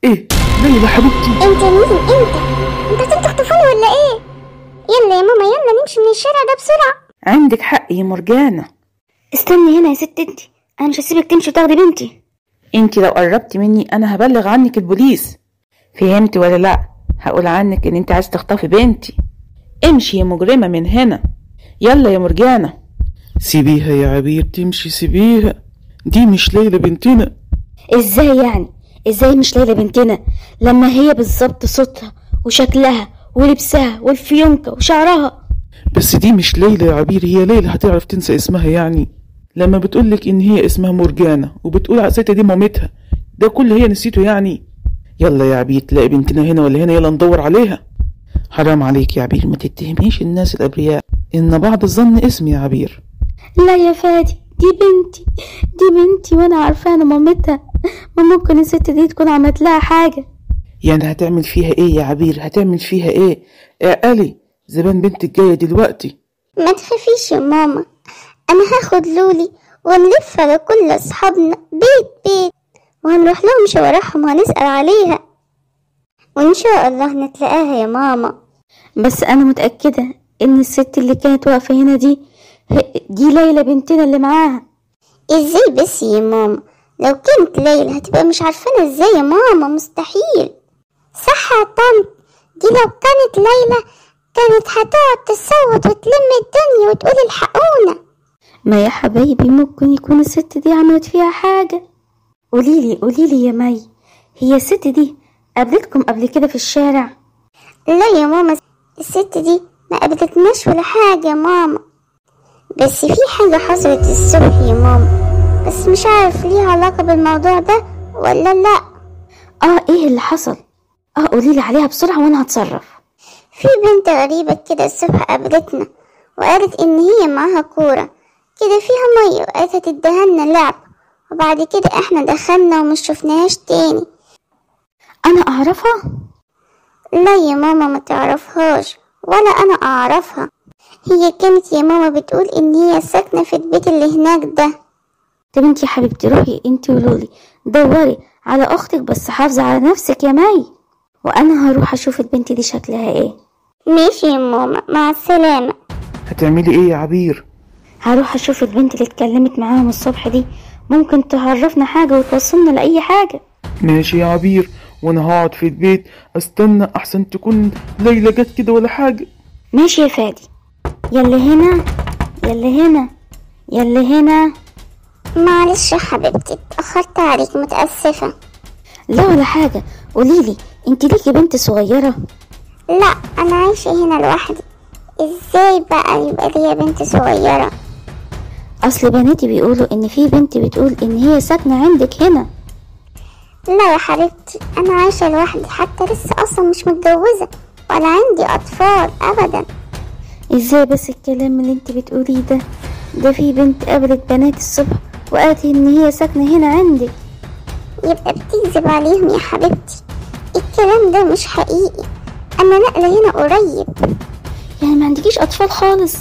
ايه ليلى حبيبتي؟ انت مين انت هتخطفوني ولا ايه؟ يلا يا ماما، يلا نمشي من الشارع ده بسرعة. عندك حق يا مرجانة. استني هنا يا ست انتي، انا مش هسيبك تمشي وتاخدي بنتي. انتي لو قربتي مني انا هبلغ عنك البوليس، فهمتي ولا لا؟ هقول عنك ان انت عايز تخطفي بنتي. امشي يا مجرمة من هنا، يلا يا مرجانة. سيبيها يا عبير تمشي، سيبيها، دي مش ليلى بنتنا. ازاي يعني؟ ازاي مش ليلى بنتنا لما هي بالظبط صوتها وشكلها ولبسها والفيونكة وشعرها؟ بس دي مش ليلى يا عبير، هي ليلى هتعرف تنسى اسمها يعني؟ لما بتقولك ان هي اسمها مرجانة وبتقول على ستة دي مامتها، ده كل هي نسيته يعني؟ يلا يا عبير، تلاقي بنتنا هنا ولا هنا، يلا ندور عليها. حرام عليك يا عبير، ما تتهميش الناس الابرياء، ان بعض الظن اسم يا عبير. لا يا فادي، دي بنتي وانا عارفه انا مامتها، ما ممكن الست دي تكون عملت لها حاجه. يعني هتعمل فيها ايه يا عبير؟ هتعمل فيها ايه؟ اعقلي، زبان بنتك جايه دلوقتي. ما تخافيش يا ماما، انا هاخد لولي ونلف على كل اصحابنا بيت وهنروح لهم شوارعهم وهنسأل عليها، وان شاء الله نتلاقاها يا ماما. بس انا متأكدة ان الست اللي كانت واقفة هنا دي ليلى بنتنا اللي معاها. ازاي بس يا ماما؟ لو كانت ليلى هتبقى مش عارفانا ازاي يا ماما؟ مستحيل. صح يا طنط، دي لو كانت ليلى كانت هتقعد تصوت وتلم الدنيا وتقول الحقونا. ما يا حبايبي ممكن يكون الست دي عملت فيها حاجة. قوليلي يا مي، هي الست دي قابلتكم قبل كده في الشارع؟ لا يا ماما، الست دي ما قابلتناش ولا حاجة يا ماما، بس في حاجة حصلت الصبح يا ماما، بس مش عارف ليها علاقة بالموضوع ده ولا لا. ايه اللي حصل؟ قوليلي عليها بسرعة وانا هتصرف. في بنت غريبة كده الصبح قابلتنا وقالت ان هي معاها كورة كده فيها مية، وقالت هتدهلنا لعب، وبعد كده احنا دخلنا ومش شفناهاش تاني. انا اعرفها؟ لا يا ماما، ما تعرفهاش ولا انا اعرفها. هي كانت يا ماما بتقول ان هي ساكنة في البيت اللي هناك ده. طب انتي يا حبيبتي روحي انتي ولولي دوري على اختك، بس حافظي على نفسك يا مي، وانا هروح اشوف البنت دي شكلها ايه. ماشي يا ماما، مع السلامة. هتعملي ايه يا عبير؟ هروح اشوف البنت اللي اتكلمت معاهم الصبح دي، ممكن تعرفنا حاجة وتوصلنا لأي حاجة. ماشي يا عبير، وانا هقعد في البيت استنى احسن تكون ليلى جت كده ولا حاجة. ماشي يا فادي، يلا هنا يلا هنا يلا هنا. معلش يا حبيبتي اتأخرت عليك، متأسفة. لا ولا حاجة، قوليلي انت ليكي بنت صغيرة؟ لا، انا عايشة هنا لوحدي. ازاي بقى يبقى ليا بنت صغيرة؟ اصل بناتي بيقولوا ان في بنت بتقول ان هي ساكنة عندك هنا. لا يا حبيبتي، انا عايشة لوحدي، حتى لسه اصلا مش متجوزة ولا عندي اطفال ابدا. ازاي بس الكلام اللي انت بتقوليه ده في بنت قابلت بنات الصبح وقالت ان هي ساكنة هنا عندك. يبقى بتكذب عليهم يا حبيبتي، الكلام ده مش حقيقي، انا نقلة هنا قريب. يعني ما عندكيش اطفال خالص؟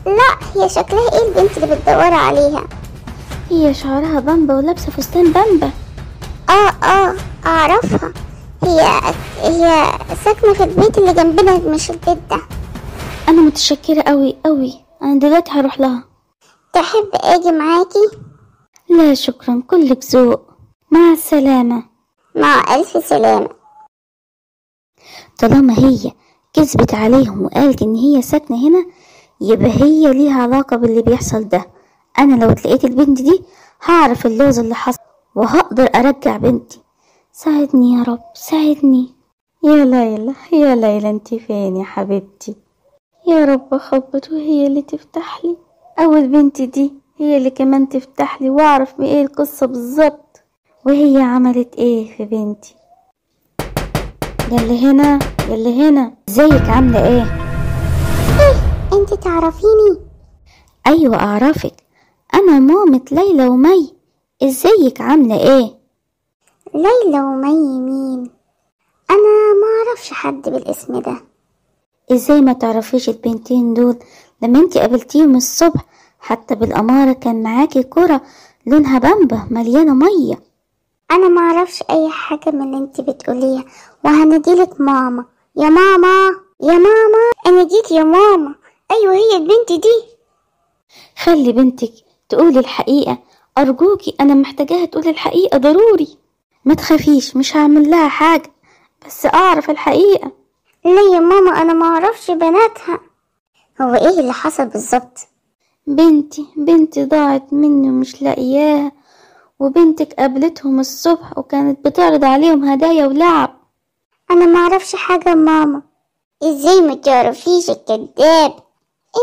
لا، هي شكلها ايه البنت اللي بتدوري عليها؟ هي شعرها بامبا ولابسة فستان بامبا. اعرفها، هي ساكنة في البيت اللي جنبنا، مش البيت ده. انا متشكرة قوي، انا دلوقتي هروح لها. تحب اجي معاكي؟ لا شكرا، كلك ذوق، مع السلامة. مع الف سلامة. طالما هي كذبت عليهم وقالت ان هي ساكنة هنا، يبقى هي ليها علاقة باللي بيحصل ده. انا لو اتلقيت البنت دي هعرف اللغز اللي حصل وهقدر ارجع بنتي. ساعدني يا رب، ساعدني يا ليلى انت فين يا حبيبتي؟ يا رب اخبط وهي اللي تفتح لي، او البنت دي هي اللي كمان تفتح لي، واعرف ايه القصة بالظبط وهي عملت ايه في بنتي. يلا هنا، ازيك عاملة ايه؟ انت تعرفيني؟ ايوه اعرفك، انا مامة ليلى ومي. ازيك عاملة ايه؟ ليلى ومي مين؟ انا ما اعرفش حد بالاسم ده. ازاي ما تعرفيش البنتين دول؟ لما انتي قابلتيهم الصبح حتى بالأمارة كان معاكي كرة لونها بامبا مليانة مية. انا معرفش اي حاجة من اللي انت بتقوليها، وهنديلك ماما. يا ماما يا ماما، انا جيت يا ماما. ايوه هي البنت دي. خلي بنتك تقولي الحقيقة أرجوكي، أنا محتاجاها تقولي الحقيقة ضروري. ما تخافيش، مش هعمل لها حاجة، بس أعرف الحقيقة. لا يا ماما، انا معرفش بناتها. هو ايه اللي حصل بالظبط؟ بنتي ضاعت مني ومش لاقياها، وبنتك قابلتهم الصبح وكانت بتعرض عليهم هدايا ولعب. انا معرفش حاجة يا ماما. ازاي ما تعرفيش الكداب؟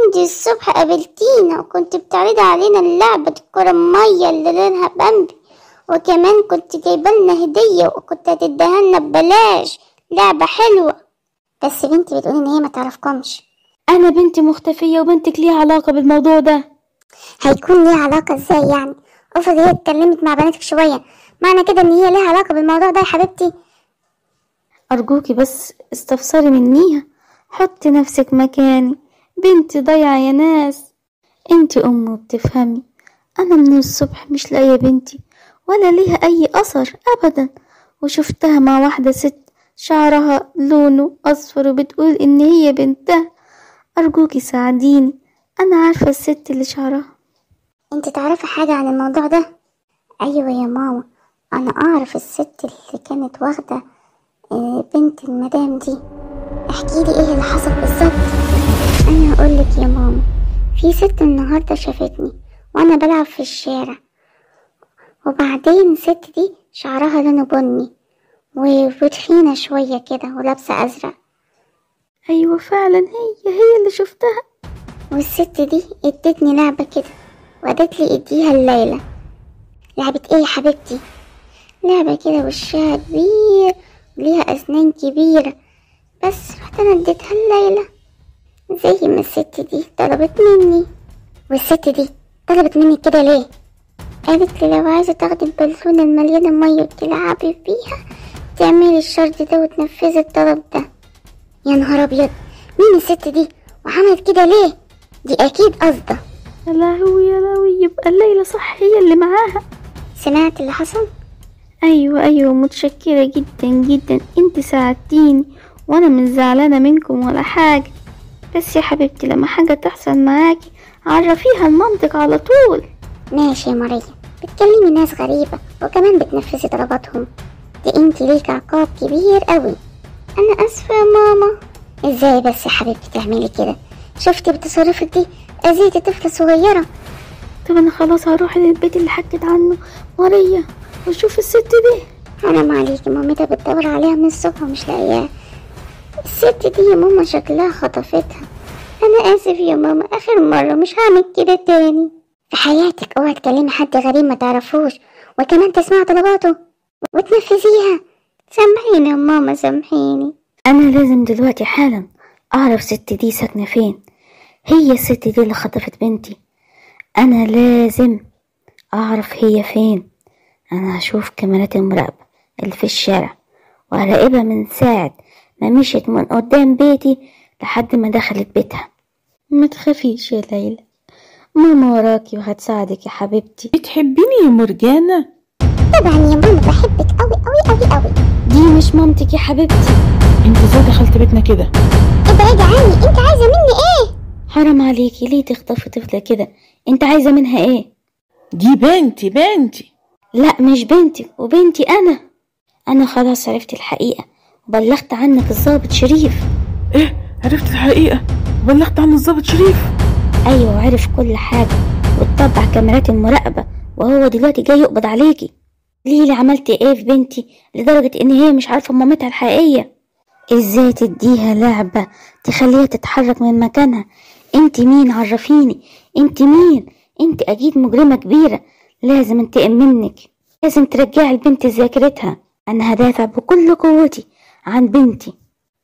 انتي الصبح قابلتينا وكنت بتعرضي علينا اللعبة الكرة المية اللي لونها بامبي، وكمان كنت جايبالنا هدية وكنت هتديهالنا ببلاش، لعبة حلوة. بس بنتي بتقولي ان هي ما تعرفكمش. أنا بنتي مختفية وبنتك ليها علاقة بالموضوع ده. هيكون ليها علاقة ازاي يعني؟ افرض هي اتكلمت مع بناتك شوية، معنى كده ان هي ليها علاقة بالموضوع ده يا حبيبتي؟ أرجوكي بس استفسري منيها، حطي نفسك مكاني. بنتي ضايعة يا ناس، انتي أم وبتفهمي. أنا من الصبح مش لاقية بنتي ولا ليها أي أثر أبدا، وشفتها مع واحدة ست شعرها لونه أصفر وبتقول إن هي بنتها. أرجوكي ساعديني، أنا عارفة الست اللي شعرها. انت تعرفي حاجة عن الموضوع ده؟ ايوه يا ماما، انا اعرف الست اللي كانت واخدة بنت المدام دي. احكيلي ايه اللي حصل بالظبط. انا هقولك يا ماما، في ست النهاردة شافتني وانا بلعب في الشارع، وبعدين الست دي شعرها لونه بني وتخينة شوية كده ولابسة ازرق. أيوة فعلا هي اللي شفتها. والست دي ادتني لعبة كده وقالت لي اديها الليلة. لعبة ايه يا حبيبتي؟ لعبة كده وشها كبير وليها اسنان كبيرة، بس رحت انا اديتها الليلة زي ما الست دي طلبت مني. والست دي طلبت مني كده ليه؟ قالت لي لو عايزة تاخدي البالونة المليانة مية وتلعبي فيها تعملي الشرط ده وتنفذي الطلب ده. يا نهار ابيض، مين الست دي وعملت كده ليه؟ دي اكيد قصده. يا لهوي، يبقى الليلة صح هي اللي معاها. سمعت اللي حصل؟ أيوة متشكرة جدا جدا، انت ساعدتيني وانا مش زعلانة منكم ولا حاجة. بس يا حبيبتي لما حاجة تحصل معاكي عرفيها المنطق على طول. ماشي يا مريم، بتكلمي ناس غريبة وكمان بتنفذي طلباتهم، دي انت ليك عقاب كبير قوي. انا اسفة يا ماما. ازاي بس يا حبيبتي تعملي كده؟ شفتي بتصرفك دي اذيتي طفلة صغيرة. طب انا خلاص هروح للبيت اللي حكت عنه ماريا واشوف الست دي. حرام عليكي، مامتها بتدور عليها من الصبح ومش لاقياها. الست دي يا ماما شكلها خطفتها. انا اسف يا ماما، اخر مرة مش هعمل كده تاني. في حياتك اوعي تكلمي حد غريب ما تعرفوش وكمان تسمعي طلباته وتنفذيها. سامحيني يا ماما، سامحيني. انا لازم دلوقتي حالا اعرف ست دي ساكنة فين. هي الست دي اللي خطفت بنتي، انا لازم اعرف هي فين. انا هشوف كاميرات المراقبة اللي في الشارع وهراقبها من ساعة ما مشيت من قدام بيتي لحد ما دخلت بيتها. ما تخافيش يا ليلى، ماما وراكي وهتساعدك يا حبيبتي. بتحبيني يا مرجانة؟ طبعا يا ماما، بحبك قوي قوي قوي قوي. دي مش مامتك يا حبيبتي. انت ازاي دخلت بيتنا كده؟ ابعدي عني، انت عايزة مني ايه؟ حرام عليكي، ليه تخطفي طفلة كده؟ انت عايزة منها ايه؟ دي بنتي. لا مش بنتي، وبنتي انا خلاص عرفت الحقيقة وبلغت عنك الضابط شريف. ايه؟ عرفت الحقيقة وبلغت عن الضابط شريف؟ ايوه وعرف كل حاجة واتبع كاميرات المراقبة، وهو دلوقتي جاي يقبض عليكي. ليه اللي عملتي ايه في بنتي لدرجة ان هي مش عارفة مامتها الحقيقية؟ ازاي تديها لعبة تخليها تتحرك من مكانها؟ انت مين؟ عرفيني انت مين. انت اكيد مجرمة كبيرة، لازم انتقم منك، لازم ترجعي البنت ذاكرتها. انا هدافع بكل قوتي عن بنتي.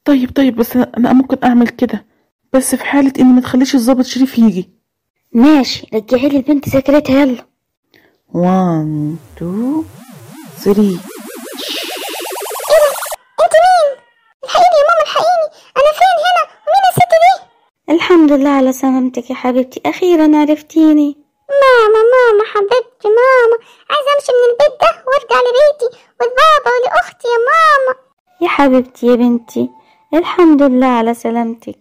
طيب بس انا ممكن اعمل كده، بس في حالة ان ما تخليش الضابط شريف يجي. ماشي، رجعي لي البنت ذاكرتها يلا. 1 2 3. انت مين؟ الحقيني يا ماما، الحقيني، انا فين هنا؟ ومين الست دي؟ الحمد لله على سلامتك يا حبيبتي، اخيرا عرفتيني. ماما حبيبتي ماما، عايزة امشي من البيت ده وارجع لبيتي والبابا ولاختي يا ماما. يا حبيبتي يا بنتي، الحمد لله على سلامتك.